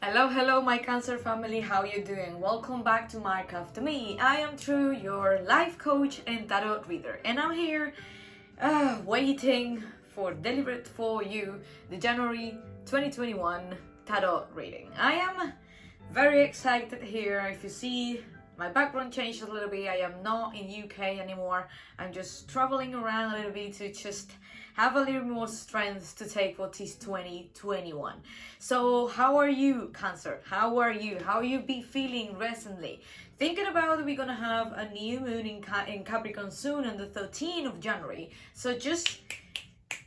Hello, my Cancer family. How you doing? Welcome back to Mark.after me. I am Tru, your life coach and tarot reader, and I'm here waiting for delivered for you the January 2021 tarot reading. I am very excited here. If you see, my background changed a little bit. I am not in UK anymore. I'm just traveling around a little bit to just have a little more strength to take what is 2021. So how are you, Cancer? How are you? How you be feeling recently? Thinking about we're gonna have a new moon in Capricorn soon on the 13th of January. So just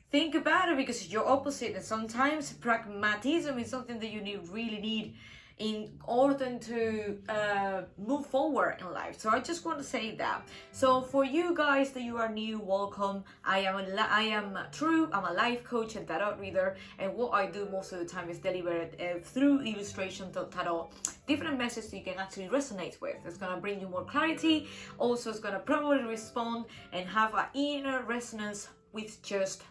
think about it, because it's your opposite, and sometimes pragmatism is something that you really need in order to move forward in life. So I just want to say that. So for you guys that you are new, welcome. I am Tru. I'm a life coach and tarot reader, and what I do most of the time is deliver it through illustration to tarot, different messages you can actually resonate with. It's gonna bring you more clarity. Also, it's gonna probably respond and have an inner resonance with just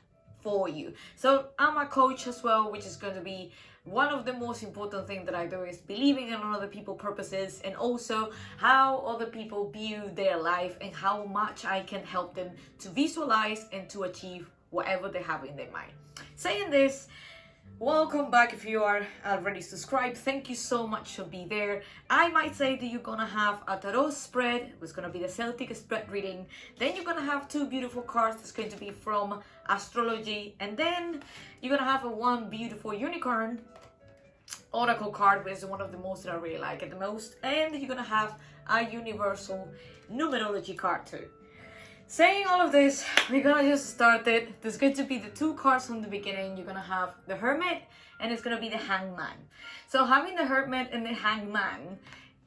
for you. So I'm a coach as well, which is going to be one of the most important things that I do, is believing in other people's purposes, and also how other people view their life and how much I can help them to visualize and to achieve whatever they have in their mind. Saying this, welcome back. If you are already subscribed, thank you so much for being there. I might say that you're gonna have a tarot spread, which is gonna be the Celtic spread reading. Then you're gonna have two beautiful cards that's going to be from Astrology, and then you're gonna have one beautiful unicorn oracle card, which is one of the most that I really like it the most, and you're gonna have a universal numerology card too. Saying all of this, we're gonna just start it. There's going to be the two cards from the beginning. You're gonna have the Hermit, and it's gonna be the Hangman. So having the Hermit and the Hangman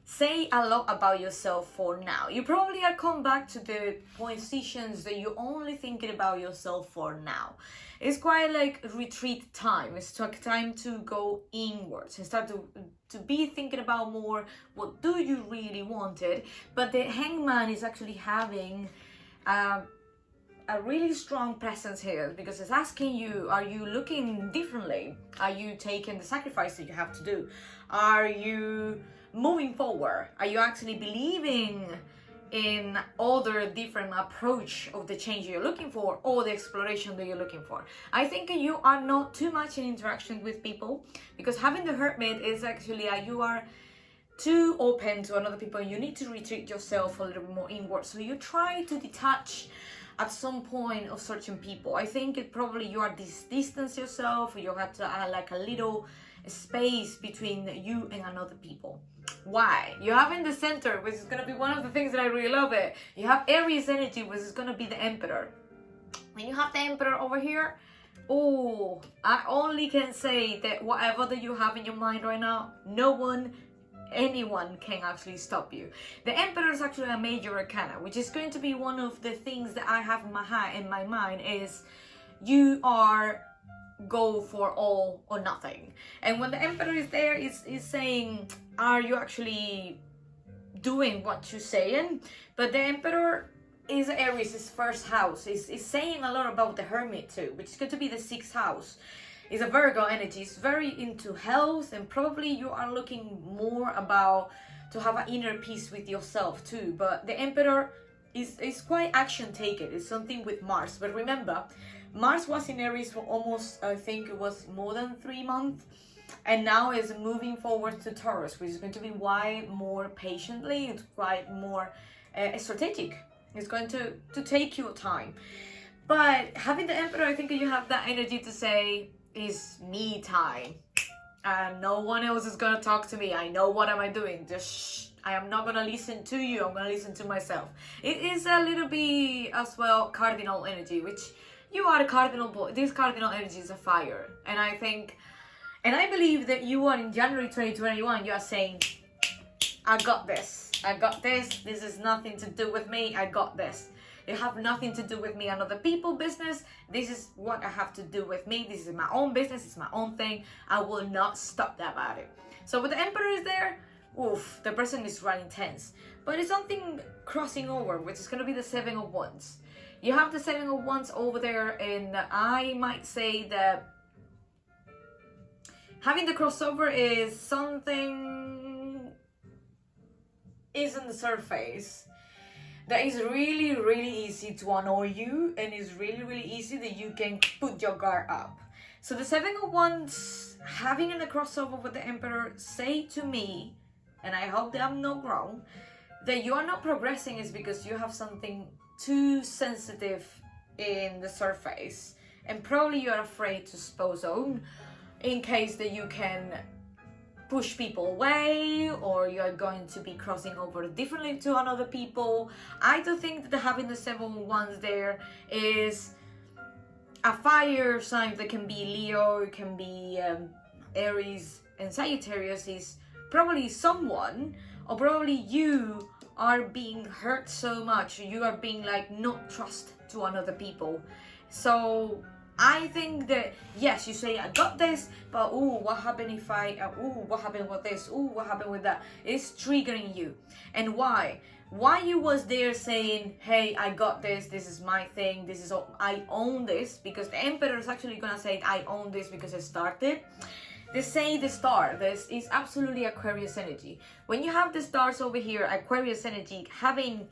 say a lot about yourself for now. You probably are come back to the positions that you're only thinking about yourself for now. It's quite like retreat time. It's time to go inwards and start to be thinking about more what do you really wanted. But the Hangman is actually having a really strong presence here, because it's asking you, are you looking differently? Are you taking the sacrifice that you have to do? Are you moving forward? Are you actually believing in other different approach of the change you're looking for, or the exploration that you're looking for? I think you are not too much in interaction with people, because having the Hermit is actually you are too open to another people. You need to retreat yourself a little bit more inward, so you try to detach at some point of certain people. I think it probably you are distance yourself, or you have to add like a little space between you and another people. Why? You have in the center, which is going to be one of the things that I really love it. You have Aries energy, which is going to be the Emperor. When you have the Emperor over here, oh, I only can say that whatever that you have in your mind right now, anyone can actually stop you. The Emperor is actually a major arcana, which is going to be one of the things that I have in my mind is you are go for all or nothing. And when the Emperor is there, is saying, are you actually doing what you're saying? But the Emperor is Aries' first house. Is saying a lot about the Hermit too, which is going to be the 6th house. It's a Virgo energy. It's very into health, and probably you are looking more about to have an inner peace with yourself too. But the Emperor is quite action taken. It's something with Mars. But remember, Mars was in Aries for almost, I think it was more than 3 months, and now is moving forward to Taurus, which is going to be why more patiently. It's quite more strategic. It's going to take your time. But having the Emperor, I think you have that energy to say, is me time, and no one else is gonna talk to me. I know what am I doing. Just shh. I am not gonna listen to you. I'm gonna listen to myself. It is a little bit as well cardinal energy, which you are a cardinal, but this cardinal energy is a fire. And I think, and I believe that you are in January 2021. You are saying, I got this. I got this. This is nothing to do with me. I got this. You have nothing to do with me and other people business. This is what I have to do with me. This is my own business. It's my own thing. I will not stop that about it. So when the Emperor is there, oof, the person is running tense. But it's something crossing over, which is going to be the 7 of Wands. You have the 7 of Wands over there, and I might say that having the crossover is something is on the surface that is really, really easy to annoy you, and it's really, really easy that you can put your guard up. So the Seven of Wands having in the crossover with the Emperor say to me, and I hope that I'm not wrong, that you are not progressing is because you have something too sensitive in the surface, and probably you're afraid to expose on in case that you can push people away, or you're going to be crossing over differently to another people. I do think that having the Seven of Wands there is a fire sign that can be Leo, it can be Aries, and Sagittarius is probably someone, or probably you are being hurt so much, you are being like not trust to another people. So I think that yes, you say I got this, but oh, what happened if I what happened with this, what happened with that? It's triggering you. And why you was there saying, hey, I got this, this is my thing, this is all, I own this, because the Emperor is actually gonna say I own this because I started. They say the star, this is absolutely Aquarius energy. When you have the stars over here, Aquarius energy, having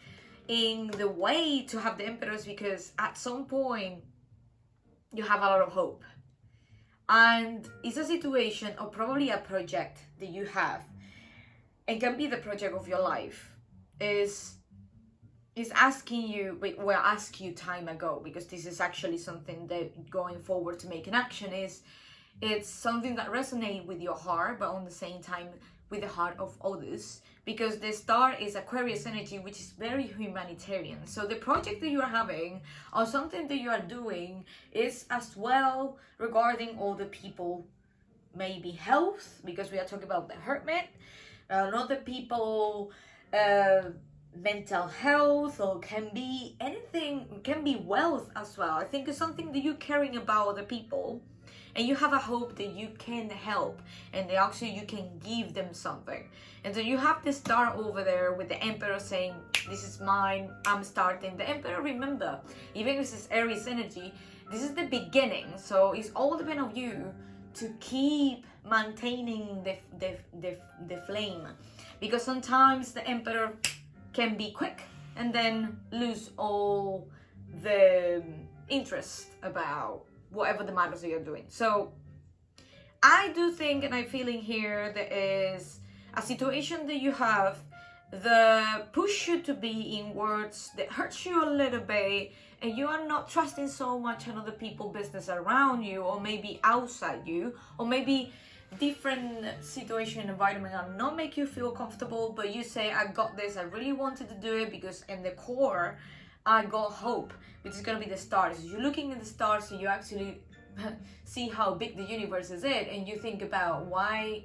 in the way to have the Emperors, because at some point you have a lot of hope. And it's a situation, or probably a project that you have, and can be the project of your life, is asking you, well, ask you time ago, because this is actually something that going forward to make an action is, it's something that resonates with your heart, but on the same time with the heart of others, because the star is Aquarius energy, which is very humanitarian. So the project that you are having, or something that you are doing, is as well regarding all the people, maybe health, because we are talking about the hermit, other people, mental health, or can be anything, can be wealth as well. I think it's something that you're caring about other people, and you have a hope that you can help, and they actually you can give them something. And so you have the star over there with the Emperor saying, this is mine, I'm starting. The Emperor, remember, even if this is Aries energy, this is the beginning. So it's all depend on you to keep maintaining the flame, because sometimes the Emperor can be quick and then lose all the interest about whatever the matters that you're doing. So I do think, and I'm feeling here, there is a situation that you have that push you to be in words that hurts you a little bit, and you are not trusting so much in other people's business around you, or maybe outside you, or maybe different situation environment are not make you feel comfortable, but you say I got this, I really wanted to do it, because in the core I got hope, which is going to be the stars. You're looking at the stars, so you actually see how big the universe is and you think about why,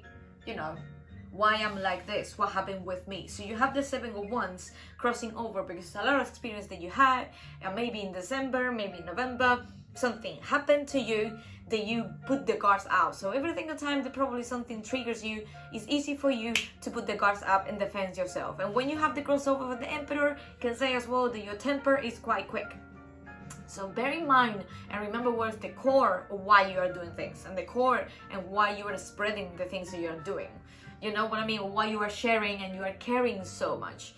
why I'm like this, what happened with me. So you have the Seven of Wands crossing over, because it's a lot of experience that you had, and maybe in December, maybe in November, something happened to you that you put the guards out. So every single time that probably something triggers you, it's easy for you to put the guards up and defend yourself. And when you have the crossover with the Emperor, can say as well that your temper is quite quick. So bear in mind and remember what's the core of why you are doing things, and the core and why you are spreading the things that you are doing. You know what I mean? Why you are sharing and you are caring so much.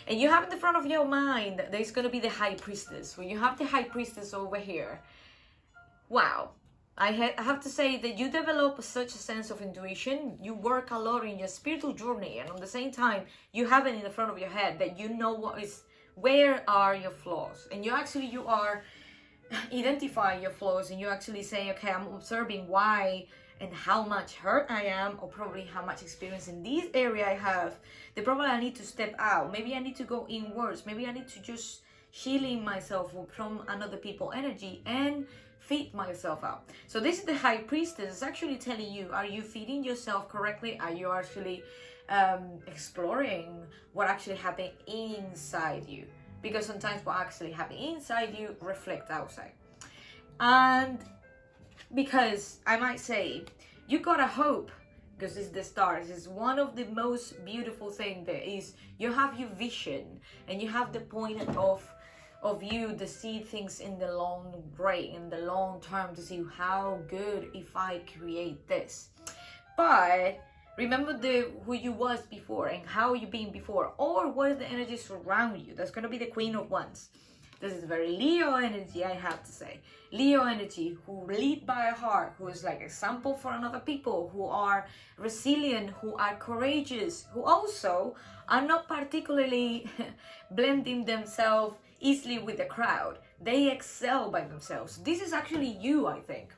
And you have in the front of your mind, there's going to be the High Priestess. When you have the High Priestess over here, wow. I have to say that you develop such a sense of intuition. You work a lot in your spiritual journey, and at the same time, you have it in the front of your head that you know where are your flaws, and you are identifying your flaws, and you actually say, okay, I'm observing why and how much hurt I am, or probably how much experience in this area I have. That probably I need to step out. Maybe I need to go inwards. Maybe I need to just healing myself from another people's energy and feed myself out. So this is the High Priestess. It's actually telling you, are you feeding yourself correctly? Are you actually exploring what actually happened inside you? Because sometimes what actually happened inside you reflect outside. And because I might say, you gotta hope, because it's the stars. It's one of the most beautiful things there is. You have your vision, and you have the point of you to see things in the long term, to see how good if I create this. but remember who you was before and how you been before, or what is the energy surround you. That's going to be the Queen of Wands. This is very Leo energy, I have to say. Leo energy, who lead by a heart, who is like example for another people, who are resilient, who are courageous, who also are not particularly blending themselves easily with the crowd. They excel by themselves. This is actually you, I think.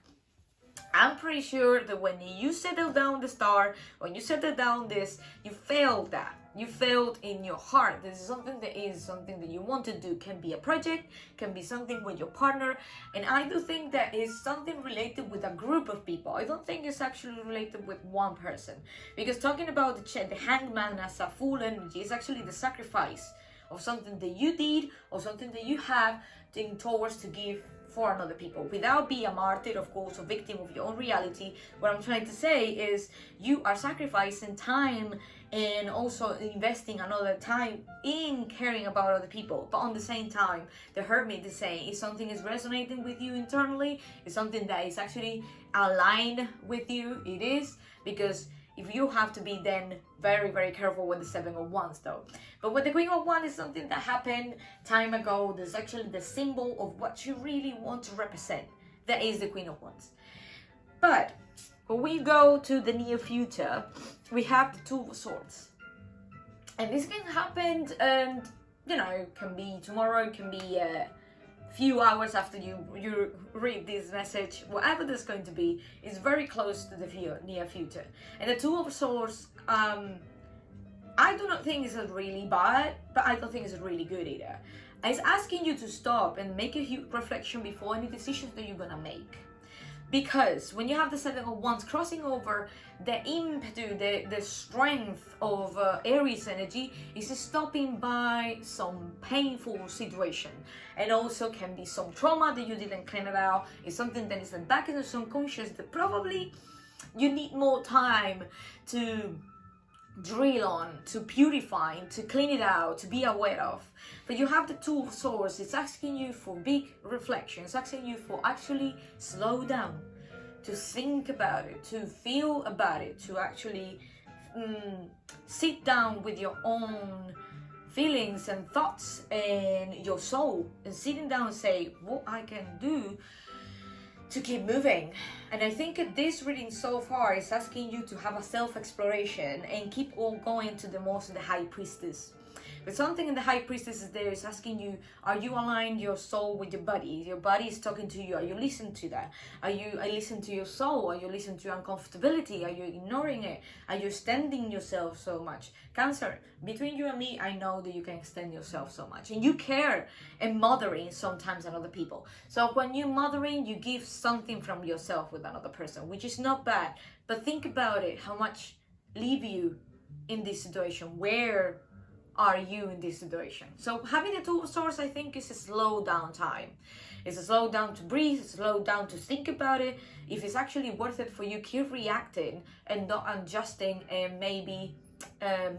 I'm pretty sure that when you settle down the star, when you settle down this, you failed that. You failed in your heart. This is something that you want to do. Can be a project, can be something with your partner. And I do think that is something related with a group of people. I don't think it's actually related with one person. Because talking about the hangman as a full energy is actually the sacrifice of something that you did or something that you have towards to give for another people, without being a martyr, of course, a victim of your own reality. What I'm trying to say is you are sacrificing time and also investing another time in caring about other people. But on the same time, the Hermit is saying if something is resonating with you internally, it's something that is actually aligned with you, it is, because if you have to be then very, very careful with the Seven of Wands though. But with the Queen of Wands is something that happened time ago. There's actually the symbol of what you really want to represent. That is the Queen of Wands. But when we go to the near future, we have the Two of Swords. And this can happen, and it can be tomorrow, it can be few hours after you read this message, whatever that's going to be, is very close to the near future. And the Two of Swords, I do not think it's really bad, but I don't think it's really good either. It's asking you to stop and make a huge reflection before any decisions that you're gonna make. Because when you have the Seven of Wands crossing over, the impetus, the strength of Aries energy is stopping by some painful situation. And also can be some trauma that you didn't clean it out. It's something that is back in the subconscious that probably you need more time to drill on, to purify, to clean it out, to be aware of. But you have the Two of Swords. It's asking you for big reflection. It's asking you for actually slow down, to think about it, to feel about it, to actually sit down with your own feelings and thoughts and your soul, and sitting down and say what I can do to keep moving. And I think this reading so far is asking you to have a self-exploration and keep on going to the High Priestess. But something in the High Priestess is there is asking you, are you aligned your soul with your body? Your body is talking to you. Are you listening to that? Are you listening to your soul? Are you listening to your uncomfortability? Are you ignoring it? Are you extending yourself so much? Cancer, between you and me, I know that you can extend yourself so much. And you care and mothering sometimes on other people. So when you're mothering, you give something from yourself with another person, which is not bad. But think about it, how much leave you in this situation? Where are you in this situation? So having the Two of Swords, I think, is a slow down time. It's a slow down to breathe, it's a slow down to think about it. If it's actually worth it for you, keep reacting and not adjusting and maybe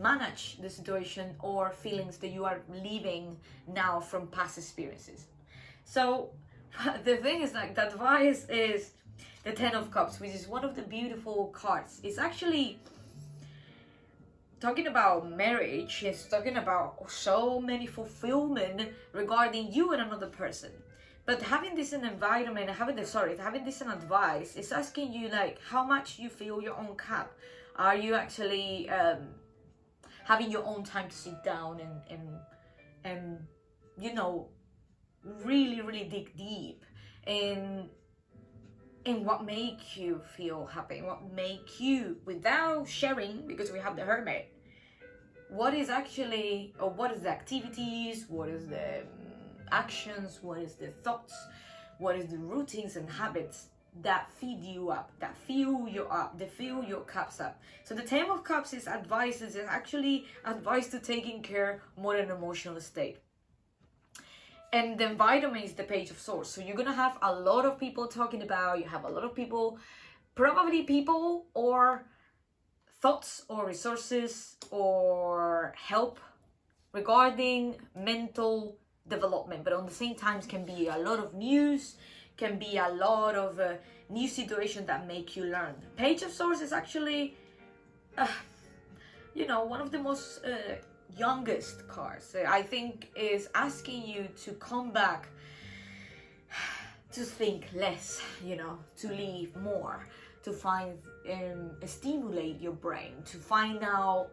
manage the situation or feelings that you are leaving now from past experiences. So the thing is, like, the advice is the Ten of Cups, which is one of the beautiful cards. It's actually talking about marriage. It's talking about so many fulfillment regarding you and another person. But having this an environment, having this an advice, is asking you like how much you fill your own cup. Are you actually having your own time to sit down and really dig deep in what makes you feel happy, what make you, without sharing, because we have the Hermit, what is actually, or what is the activities, what is the actions, what is the thoughts, what is the routines and habits that feed you up, that fill you up, that fill your cups up. So the Ten of Cups is actually advice to taking care more an emotional state. And the environment is the Page of Swords. So you're gonna have a lot of people talking about, you have a lot of people, probably people or thoughts or resources or help regarding mental development. But on the same time, can be a lot of news, can be a lot of new situations that make you learn. Page of Swords is actually, one of the most youngest cards. I think is asking you to come back, to think less, to live more, to find stimulate your brain, to find out,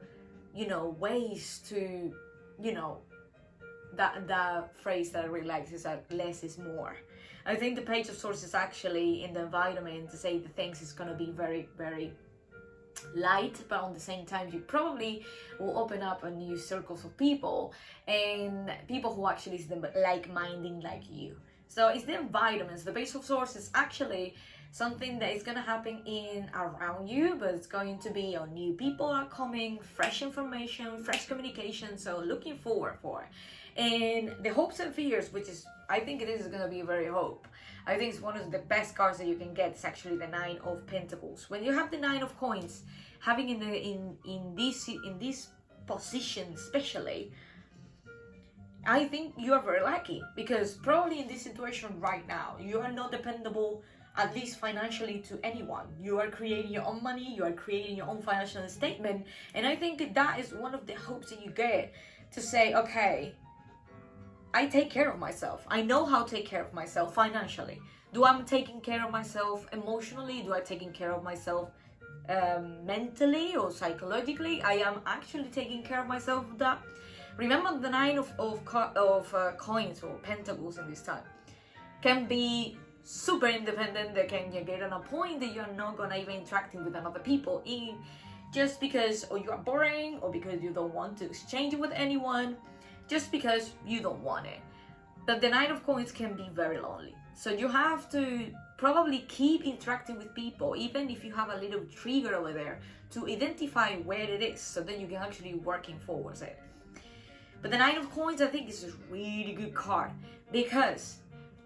ways to, that phrase that I really like is that less is more. I think the Page of Swords is actually in the environment to say the things is going to be very, very light, but on the same time you probably will open up a new circles of people, and people who actually is like-minded like you. So it's the environments. The Page of Swords is actually something that is going to happen in around you, but it's going to be on new people are coming, fresh information, fresh communication, so looking forward for. And the hopes and fears, which is, I think it is going to be very hope. I think it's one of the best cards that you can get. It's actually the Nine of Pentacles. When you have the Nine of Coins, having in this position especially, I think you are very lucky, because probably in this situation right now, you are not dependable, at least financially, to anyone. You are creating your own money, you are creating your own financial statement, and I think that is one of the hopes that you get, to say, okay, I take care of myself. I know how to take care of myself financially. Do I taking care of myself emotionally? Do I taking care of myself mentally or psychologically? I am actually taking care of myself with that. Remember, the Nine of coins or pentacles in this time can be super independent. They can get on a point that you're not gonna even interacting with another people just because or you are boring, or because you don't want to exchange it with anyone, just because you don't want it. But the Nine of Coins can be very lonely. So you have to probably keep interacting with people, even if you have a little trigger over there, to identify where it is, so that you can actually working forwards it. But the Nine of Coins, I think, is a really good card, because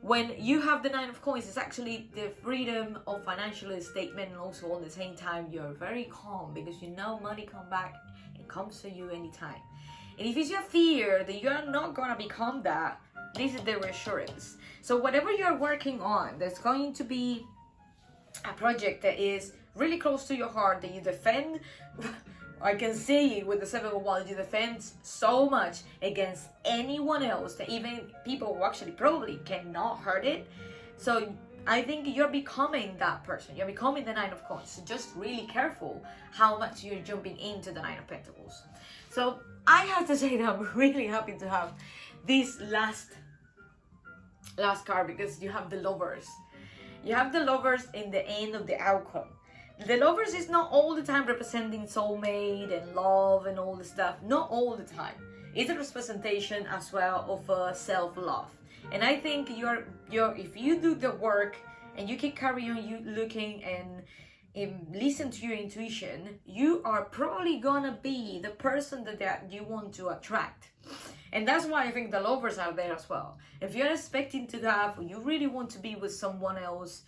when you have the Nine of Coins, it's actually the freedom of financial statement, and also at the same time you're very calm, because you know money come back and comes to you anytime. And if it's your fear that you're not gonna become that, this is the reassurance. So whatever you're working on, there's going to be a project that is really close to your heart, that you defend. I can see with the Seven of Wands, you defend so much against anyone else, that even people who actually probably cannot hurt it. So I think you're becoming that person. You're becoming the Nine of Coins. So just really careful how much you're jumping into the Nine of Pentacles. So I have to say that I'm really happy to have this last card, because you have the Lovers. You have the Lovers in the end of the outcome. The Lovers is not all the time representing soulmate and love and all the stuff. Not all the time. It's a representation as well of self-love. And I think if you do the work and you keep carrying on, you looking and listen to your intuition, you are probably gonna be the person that you want to attract. And that's why I think the Lovers are there as well. If you're expecting to have, or you really want to be with someone else,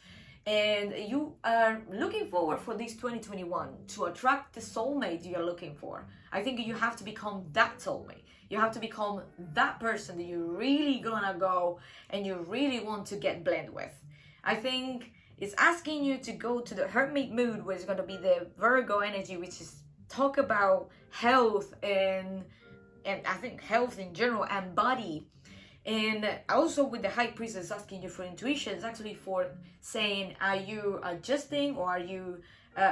and you are looking forward for this 2021 to attract the soulmate you're looking for, I think you have to become that soulmate. You have to become that person that you're really gonna go and you really want to get blended with. I think it's asking you to go to the Hermit mood, where it's gonna be the Virgo energy, which is talk about health and I think health in general and body. And also with the High Priestess asking you for intuition, it's actually for saying, are you adjusting, or are you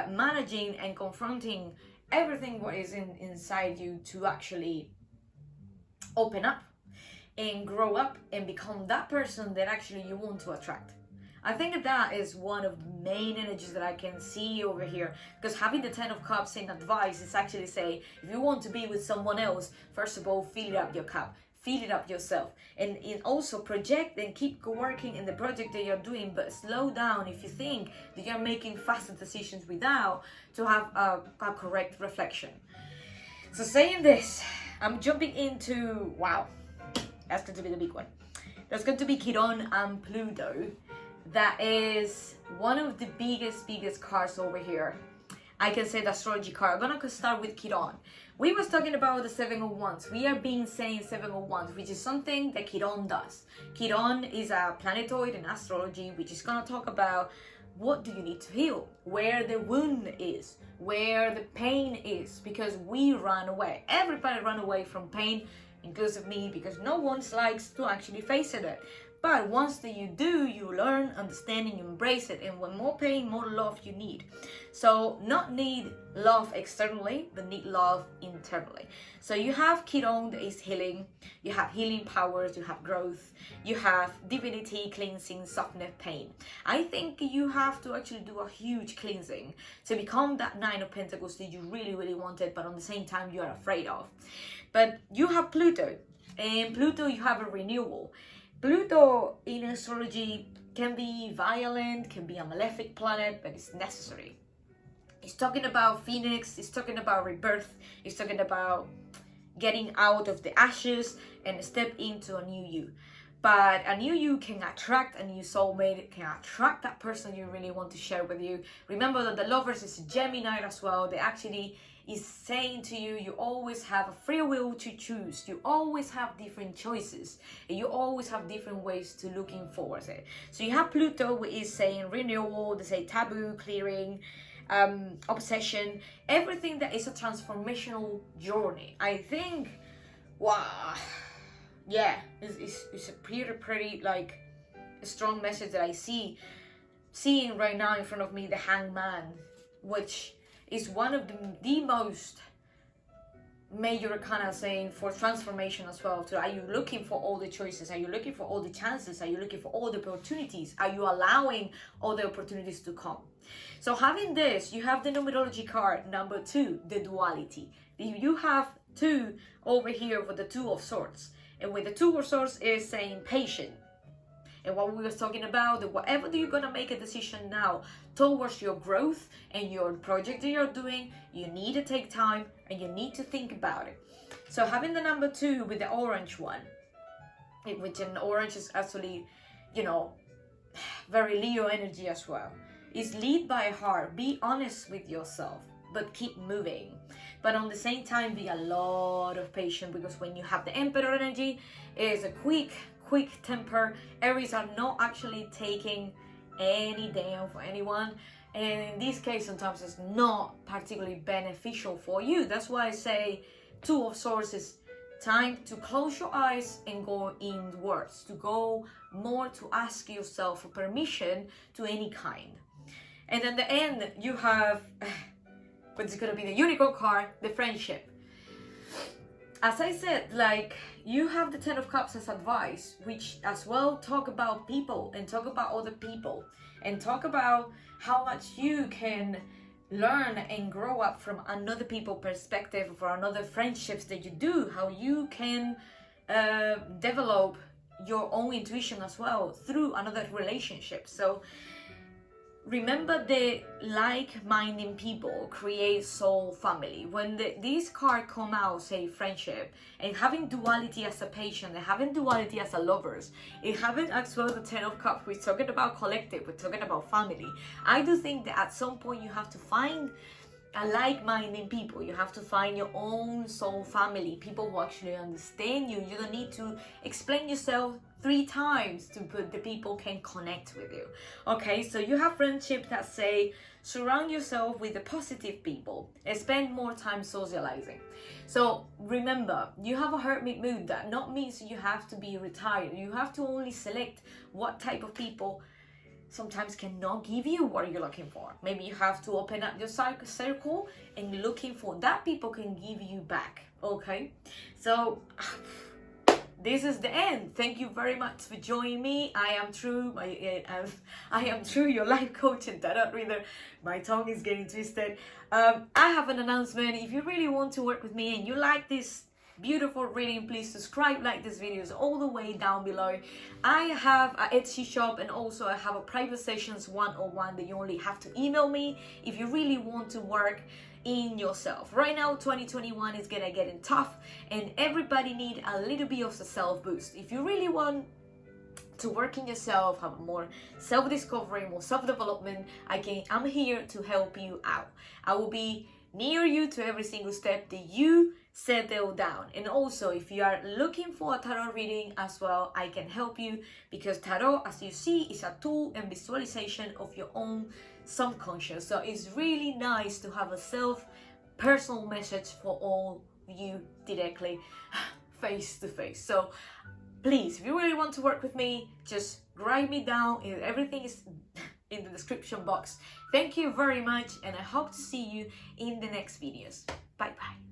managing and confronting everything what is inside you to actually open up and grow up and become that person that actually you want to attract. I think that is one of the main energies that I can see over here, because having the Ten of Cups in advice is actually say, if you want to be with someone else, first of all, fill it up your cup. Fill it up yourself, and also project and keep working in the project that you're doing, but slow down if you think that you're making faster decisions without to have a correct reflection. So saying this, I'm jumping into, wow, that's going to be the big one. There's going to be Chiron and Pluto. That is one of the biggest cards over here. I can say the Astrology card. I'm gonna start with Chiron. We was talking about the Seven of Wands. We are being saying Seven of Wands, which is something that Chiron does. Chiron is a planetoid in astrology, which is gonna talk about what do you need to heal, where the wound is, where the pain is, because we run away. Everybody run away from pain, inclusive me, because no one likes to actually face it. But once that you do, you learn, understand, and you embrace it. And when more pain, more love you need. So not need love externally, but need love internally. So you have Chiron that is healing, you have healing powers, you have growth, you have divinity, cleansing, softness, pain. I think you have to actually do a huge cleansing to become that Nine of Pentacles that you really, really wanted, but on the same time you are afraid of. But you have Pluto, and Pluto you have a renewal. Pluto in astrology can be violent, can be a malefic planet, but it's necessary. It's talking about Phoenix, it's talking about rebirth, it's talking about getting out of the ashes and step into a new you. But a new you can attract a new soulmate, it can attract that person you really want to share with you. Remember that the Lovers is a Gemini as well. They actually is saying to you, you always have a free will to choose. You always have different choices. And you always have different ways to looking forward to it. So you have Pluto, which is saying renewal, they say taboo, clearing, obsession, everything that is a transformational journey. I think, wow, yeah, it's a pretty like a strong message that I seeing right now in front of me, the Hangman, which is one of the most major kind of saying for transformation as well. So are you looking for all the choices? Are you looking for all the chances? Are you looking for all the opportunities? Are you allowing all the opportunities to come? So having this, you have the numerology card number 2, the duality. You have 2 over here with the 2 of swords. And with the 2 of swords is saying patient. And what we were talking about, that whatever you're gonna make a decision now towards your growth and your project that you're doing, you need to take time and you need to think about it. So having the number 2 with the orange one, which an orange is actually, you know, very Leo energy as well, is lead by heart. Be honest with yourself, but keep moving. But on the same time, be a lot of patience, because when you have the Emperor energy, it is a quick temper. Aries are not actually taking any damn for anyone, and in this case sometimes it's not particularly beneficial for you. That's why I say 2 of swords is time to close your eyes and go inwards, to go more to ask yourself for permission to any kind. And at the end you have what's gonna be the unicorn card, the friendship. As I said, like, you have the 10 of Cups as advice, which as well talk about people and talk about other people and talk about how much you can learn and grow up from another people's perspective, for another friendships that you do, how you can develop your own intuition as well through another relationship. So remember, the like-minded people create soul family. When these cards come out, say friendship, and having duality as a patient, and having duality as a lovers, and having as well the 10 of Cups, we're talking about collective, we're talking about family. I do think that at some point you have to find a like-minded people. You have to find your own soul family, people who actually understand you. You don't need to explain yourself 3 times to put the people can connect with you. Okay, so you have friendship that say surround yourself with the positive people and spend more time socializing. So remember, you have a hermit mood. That not means you have to be retired. You have to only select what type of people sometimes cannot give you what you're looking for. Maybe you have to open up your circle and looking for that people can give you back. Okay, so this is the end. Thank you very much for joining me. I am Tru. I am Tru, your life coach and tarot reader. My tongue is getting twisted. I have an announcement. If you really want to work with me and you like this beautiful reading, please subscribe, like this videos all the way down below. I have an Etsy shop, and also I have a private sessions 101 that you only have to email me if you really want to work in yourself. Right now 2021 is gonna get tough, and everybody need a little bit of a self boost. If you really want to work in yourself, have more self-discovery, more self-development, I'm here to help you out. I will be near you to every single step that you settle down. And also, if you are looking for a tarot reading as well, I can help you, because tarot, as you see, is a tool and visualization of your own subconscious. So it's really nice to have a personal message for all you directly, face to face. So please, if you really want to work with me, just write me down. Everything is in the description box. Thank you very much, and I hope to see you in the next videos. Bye bye.